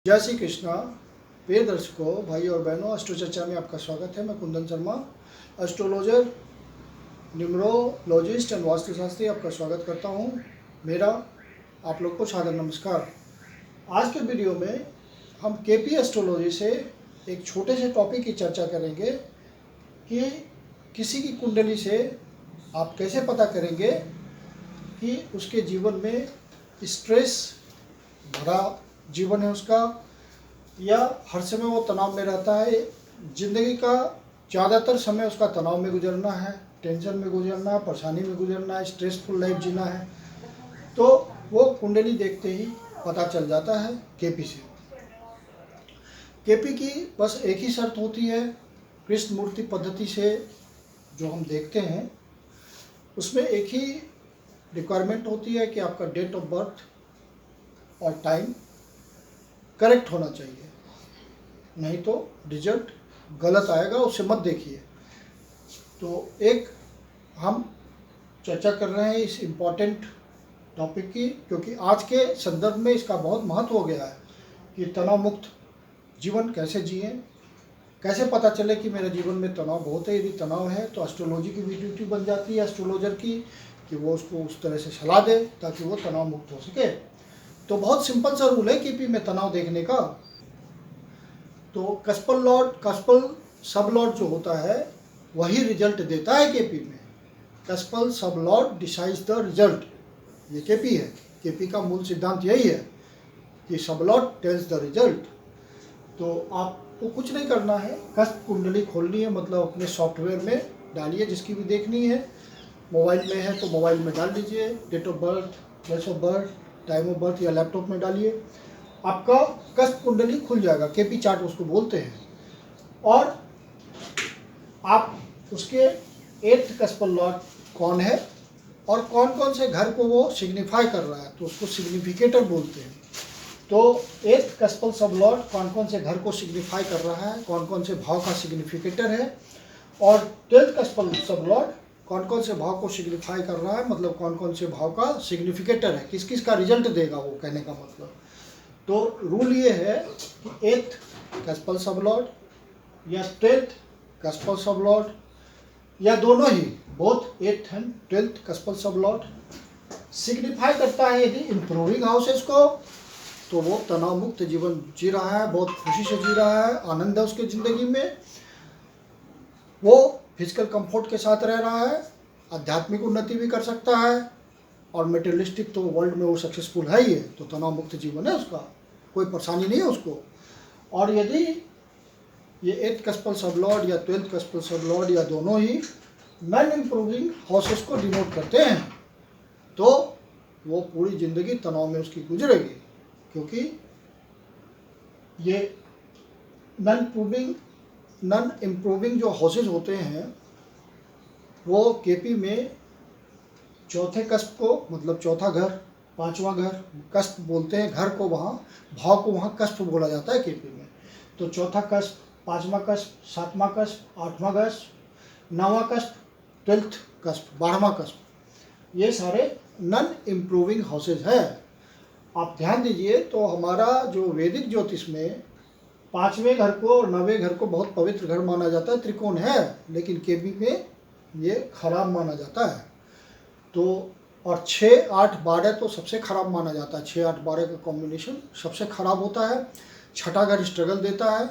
जय श्री कृष्णा। प्रिय दर्शकों, भाई और बहनों, अष्टो चर्चा में आपका स्वागत है। मैं Kundan Sharma, astrologer, numerologist and वास्तुशास्त्री, आपका स्वागत करता हूं। मेरा आप लोग को सादर नमस्कार। आज के वीडियो में हम केपी एस्ट्रोलॉजी से एक छोटे से टॉपिक की चर्चा करेंगे कि किसी की कुंडली से आप कैसे पता करेंगे कि उसके जीवन में स्ट्रेस भरा जीवन है उसका, या हर समय वो तनाव में रहता है। ज़िंदगी का ज़्यादातर समय उसका तनाव में गुजरना है, टेंशन में गुजरना है, परेशानी में गुजरना है, स्ट्रेसफुल लाइफ जीना है, तो वो कुंडली देखते ही पता चल जाता है केपी से। केपी की बस एक ही शर्त होती है, कृष्ण मूर्ति पद्धति से जो हम देखते हैं उसमें एक ही रिक्वायरमेंट होती है कि आपका डेट ऑफ बर्थ और टाइम करेक्ट होना चाहिए, नहीं तो रिजल्ट गलत आएगा, उससे मत देखिए। तो एक हम चर्चा कर रहे हैं इस इम्पॉर्टेंट टॉपिक की, क्योंकि आज के संदर्भ में इसका बहुत महत्व हो गया है कि तनाव मुक्त जीवन कैसे जिएं, कैसे पता चले कि मेरे जीवन में तनाव बहुत है। यदि तनाव है तो एस्ट्रोलॉजी की भी ड्यूटी बन जाती है एस्ट्रोलॉजर की कि वो उसको उस तरह से सलाह दे ताकि वो तनाव मुक्त हो सके। तो बहुत सिंपल सा रूल है केपी में तनाव देखने का। तो कस्पल सब लॉर्ड जो होता है वही रिजल्ट देता है केपी में। कस्पल सब लॉर्ड डिसाइड्स द रिजल्ट, ये केपी है। केपी का मूल सिद्धांत यही है कि सब लॉर्ड टेल्स द रिजल्ट। तो आपको कुछ नहीं करना है, कस्प कुंडली खोलनी है, मतलब अपने सॉफ्टवेयर में डालिए, जिसकी भी देखनी है। मोबाइल में है तो मोबाइल में डाल दीजिए, date of birth, place of birth, time of birth, या लैपटॉप में डालिए, आपका कस्प कुंडली खुल जाएगा। केपी चार्ट उसको बोलते हैं। और आप उसके 8th कस्पल लॉर्ड कौन है और कौन कौन से घर को वो सिग्निफाई कर रहा है, तो उसको सिग्निफिकेटर बोलते हैं। तो 8th कस्पल सब लॉर्ड कौन कौन से घर को सिग्निफाई कर रहा है, कौन कौन से भाव का सिग्निफिकेटर है, और 12th कस्पल सब लॉर्ड कौन कौन से भाव को सिग्निफाई कर रहा है, मतलब कौन कौन से भाव का सिग्निफिकेटर है, किस किस का रिजल्ट देगा वो, कहने का मतलब। तो रूल ये है कि 8th कस्पल सब लॉर्ड या 12th कस्पल सब लॉर्ड या दोनों ही, बोथ 8th एंड 12th कस्पल सब लॉर्ड सिग्निफाई करता है यदि इंप्रूविंग हाउसेस को, तो वो तनाव मुक्त जीवन जी रहा है, बहुत खुशी से जी रहा है, आनंद है उसके ज़िंदगी में, वो फिजिकल कंफर्ट के साथ रह रहा है, आध्यात्मिक उन्नति भी कर सकता है, और मेटेरियलिस्टिक तो वर्ल्ड में वो सक्सेसफुल है ही है, तो तनाव मुक्त जीवन है उसका, कोई परेशानी नहीं है उसको। और यदि ये 8th कस्पल सब लॉर्ड या 12th कस्पल सब लॉर्ड या दोनों ही नॉन इम्प्रूविंग हाउसेस को डिनोट करते हैं, तो वो पूरी ज़िंदगी तनाव में उसकी गुजरेगी, क्योंकि ये नॉन इम्प्रूविंग जो हाउसेज होते हैं वो केपी में चौथे कस्प को, मतलब चौथा घर, 5वां घर, कस्प बोलते हैं घर को, वहाँ भाव को वहाँ कस्प बोला जाता है केपी में। तो चौथा कस्प, 5वां कस्प, 7वां कस्प, 8वां कस्प, 9वां कस्प, 12th कस्प, 12वां कस्प, ये सारे नॉन इम्प्रूविंग हाउसेज है। आप ध्यान दीजिए, तो हमारा जो वैदिक ज्योतिष में 5वें घर को और 9वें घर को बहुत पवित्र घर माना जाता है, त्रिकोण है, लेकिन केपी में ये खराब माना जाता है। तो और 6, 8, 12 तो सबसे खराब माना जाता है। 6, 8, 12 का कॉम्बिनेशन सबसे खराब होता है। छठा घर स्ट्रगल देता है,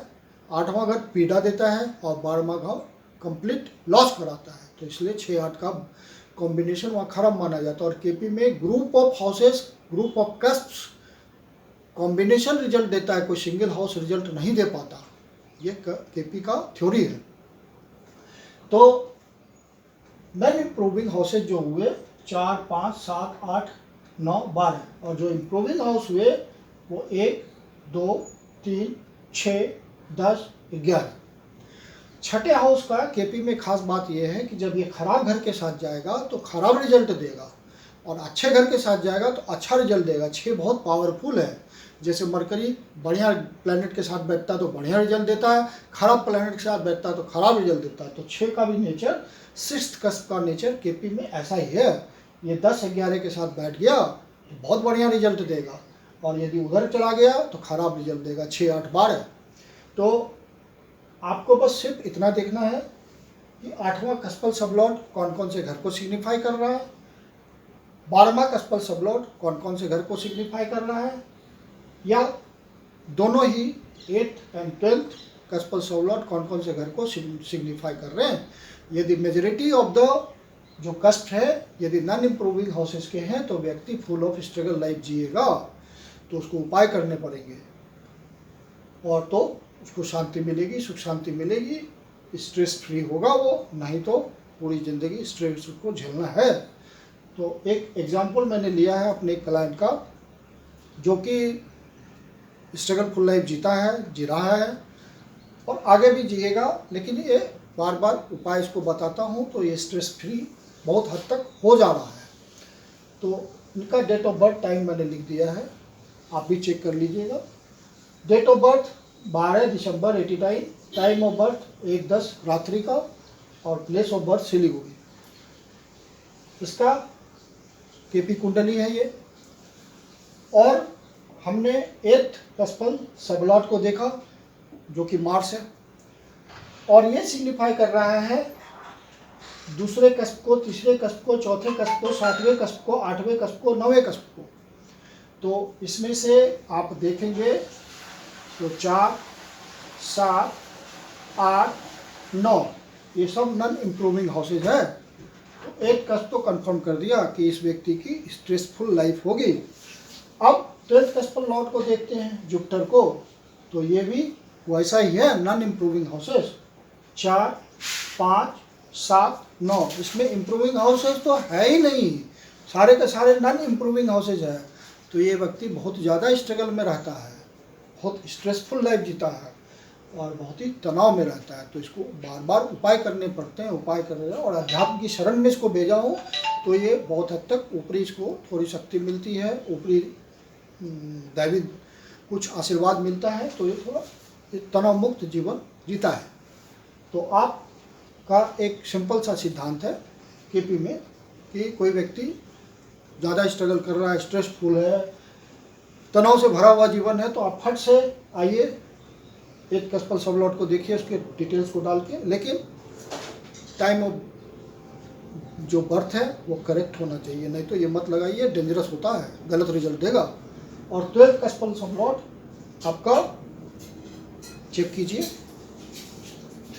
8वां घर पीड़ा देता है, और 12वां घर कंप्लीट लॉस कराता है। तो इसलिए 6, 8 का कॉम्बिनेशन वहाँ खराब माना जाता है। और केपी में group of houses, group of cusps combination result देता है, कोई सिंगल हाउस रिजल्ट नहीं दे पाता। ये केपी का थ्योरी है। तो नॉन इम्प्रूविंग हाउसेज जो हुए 4, 5, 7, 8, 9, 12, और जो इम्प्रूविंग हाउस हुए वो 1, 2, 3, 6, 10, 11। छठे हाउस का केपी में खास बात यह है कि जब ये खराब घर के साथ जाएगा तो खराब रिजल्ट देगा, और अच्छे घर के साथ जाएगा तो अच्छा रिजल्ट देगा। 6 बहुत पावरफुल है। जैसे मरकरी बढ़िया प्लैनेट के साथ बैठता है तो बढ़िया रिजल्ट देता है, खराब प्लैनेट के साथ बैठता है तो खराब रिजल्ट देता है। तो 6 का भी नेचर, 6th कस्प का नेचर केपी में ऐसा ही है। ये 10, 11 के साथ बैठ गया तो बहुत बढ़िया रिजल्ट देगा। और यदि उधर चला गया तो खराब रिजल्ट देगा। 6, 8, 12। तो आपको बस सिर्फ इतना देखना है कि 8वां कस्पल सबलॉट कौन कौन से घर को सिग्निफाई कर रहा है, 12वां कस्पल सबलॉट कौन कौन से घर को सिग्निफाई कर रहा है, या दोनों ही 8th and 12th कस्पल सबलॉट कौन कौन से घर को सिग्निफाई कर रहे हैं। यदि मेजॉरिटी ऑफ द जो कष्ट है यदि नॉन इम्प्रूविंग हाउसेस के हैं तो व्यक्ति फुल ऑफ स्ट्रगल लाइफ जिएगा, तो उसको उपाय करने पड़ेंगे और तो उसको शांति मिलेगी, सुख शांति मिलेगी, स्ट्रेस फ्री होगा वो, नहीं तो पूरी ज़िंदगी स्ट्रेस को झेलना है। तो एक एग्जांपल मैंने लिया है अपने क्लाइंट का जो कि स्ट्रगल फुल लाइफ जीता है, जी रहा है और आगे भी जिएगा, लेकिन ये बार बार उपाय इसको बताता हूँ तो ये स्ट्रेस फ्री बहुत हद तक हो जा रहा है। तो इनका डेट ऑफ बर्थ टाइम मैंने लिख दिया है, आप भी चेक कर लीजिएगा। डेट ऑफ बर्थ 12 दिसंबर 89, टाइम ऑफ बर्थ 1:10 रात्रि का और प्लेस ऑफ बर्थ सिलीगुड़ी। इसका केपी कुंडली है ये। और हमने 8th कस्पल सबलॉट को देखा जो कि मार्स है और ये सिग्निफाई कर रहा है दूसरे कस्प को, तीसरे कस्प को, चौथे कस्प को, 7वें कस्प को, 8वें कस्प को, 9वें कस्प को। तो इसमें से आप देखेंगे तो 4, 7, 8, 9 ये सब नॉन इम्प्रूविंग हाउसेज है। तो 8 कस्प तो कंफर्म कर दिया कि इस व्यक्ति की स्ट्रेसफुल लाइफ होगी। अब 12th कस्पल लॉट को देखते हैं, जुपिटर को, तो ये भी वैसा ही है, नॉन इम्प्रूविंग हाउसेस 4, 5, 7, 9। इसमें इम्प्रूविंग हाउसेज तो है ही नहीं, सारे के सारे नॉन इम्प्रूविंग हाउसेज है। तो ये व्यक्ति बहुत ज़्यादा स्ट्रगल में रहता है, बहुत स्ट्रेसफुल लाइफ जीता है और बहुत ही तनाव में रहता है। तो इसको बार बार उपाय करने पड़ते हैं, उपाय कर रहे हैं और अध्यात्म की शरण में इसको भेजा हूँ तो ये बहुत हद तक ऊपरी इसको थोड़ी शक्ति मिलती है, ऊपरी दैवी कुछ आशीर्वाद मिलता है, तो ये थोड़ा तनाव मुक्त जीवन जीता है। तो आपका एक सिंपल सा सिद्धांत है केपी में कि कोई व्यक्ति ज़्यादा स्ट्रगल कर रहा है, स्ट्रेसफुल है, तनाव से भरा हुआ जीवन है, तो आप फट से आइए 8th कस्पल सबलॉट को देखिए, उसके डिटेल्स को डाल के, लेकिन टाइम ऑफ जो बर्थ है वो करेक्ट होना चाहिए, नहीं तो ये मत लगाइए, डेंजरस होता है, गलत रिजल्ट देगा। और 12th कस्पल सबलॉट आपका चेक कीजिए,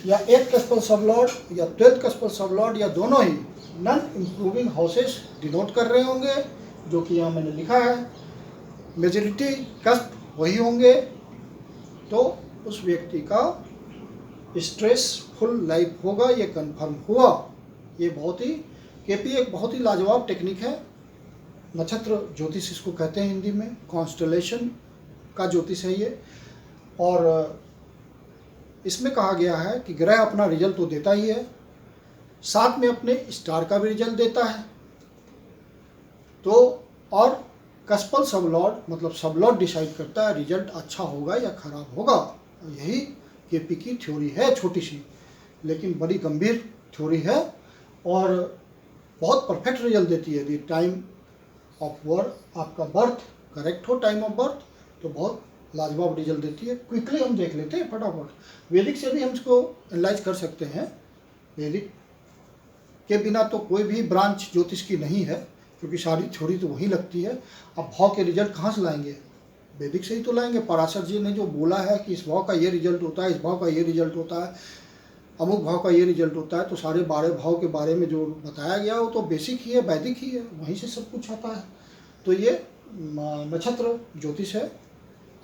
या 8th कस्पल सबलॉट या 12th कस्पल सबलॉट या दोनों ही नॉन इम्प्रूविंग हाउसेस डिनोट कर रहे होंगे, जो कि यहाँ मैंने लिखा है। मेजॉरिटी कस्प वही होंगे, तो उस व्यक्ति का स्ट्रेसफुल लाइफ होगा, ये कंफर्म हुआ। ये बहुत ही केपी एक बहुत ही लाजवाब टेक्निक है, नक्षत्र ज्योतिष इसको कहते हैं हिंदी में, कॉन्स्टलेशन का ज्योतिष है ये। और इसमें कहा गया है कि ग्रह अपना रिजल्ट तो देता ही है, साथ में अपने स्टार का भी रिजल्ट देता है। तो और कस्पल सबलॉट मतलब सबलॉट डिसाइड करता है रिजल्ट अच्छा होगा या खराब होगा। यही केपी की थ्योरी है, छोटी सी लेकिन बड़ी गंभीर थ्योरी है और बहुत परफेक्ट रिजल्ट देती है। यदि टाइम ऑफ बर्थ आपका बर्थ करेक्ट हो, टाइम ऑफ बर्थ, तो बहुत लाजवाब रिजल्ट देती है। क्विकली हम देख लेते हैं फटाफट। वैदिक से भी हम इसको एनालाइज कर सकते हैं, वैदिक के बिना तो कोई भी ब्रांच ज्योतिष की नहीं है, क्योंकि सारी थ्योरी तो वही लगती है। अब भाव के रिजल्ट कहाँ से लाएंगे? वैदिक से ही तो लाएंगे। पराशर जी ने जो बोला है कि इस भाव का ये रिजल्ट होता है, इस भाव का ये रिजल्ट होता है, अमुक भाव का ये रिजल्ट होता है, तो सारे 12 भाव के बारे में जो बताया गया वो तो बेसिक ही है, वैदिक ही है, वहीं से सब कुछ आता है। तो ये नक्षत्र ज्योतिष है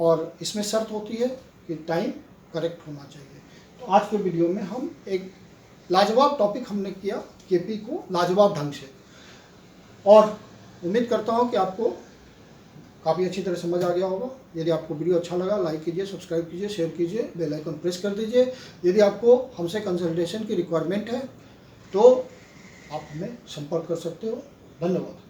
और इसमें शर्त होती है कि टाइम करेक्ट होना चाहिए। तो आज के वीडियो में हम एक लाजवाब टॉपिक हमने किया केपी को लाजवाब ढंग से, और उम्मीद करता हूँ कि आपको काफ़ी अच्छी तरह समझ आ गया होगा। यदि आपको वीडियो अच्छा लगा, लाइक कीजिए, सब्सक्राइब कीजिए, शेयर कीजिए, बेल आइकन प्रेस कर दीजिए। यदि आपको हमसे कंसल्टेशन की रिक्वायरमेंट है तो आप हमें संपर्क कर सकते हो। धन्यवाद।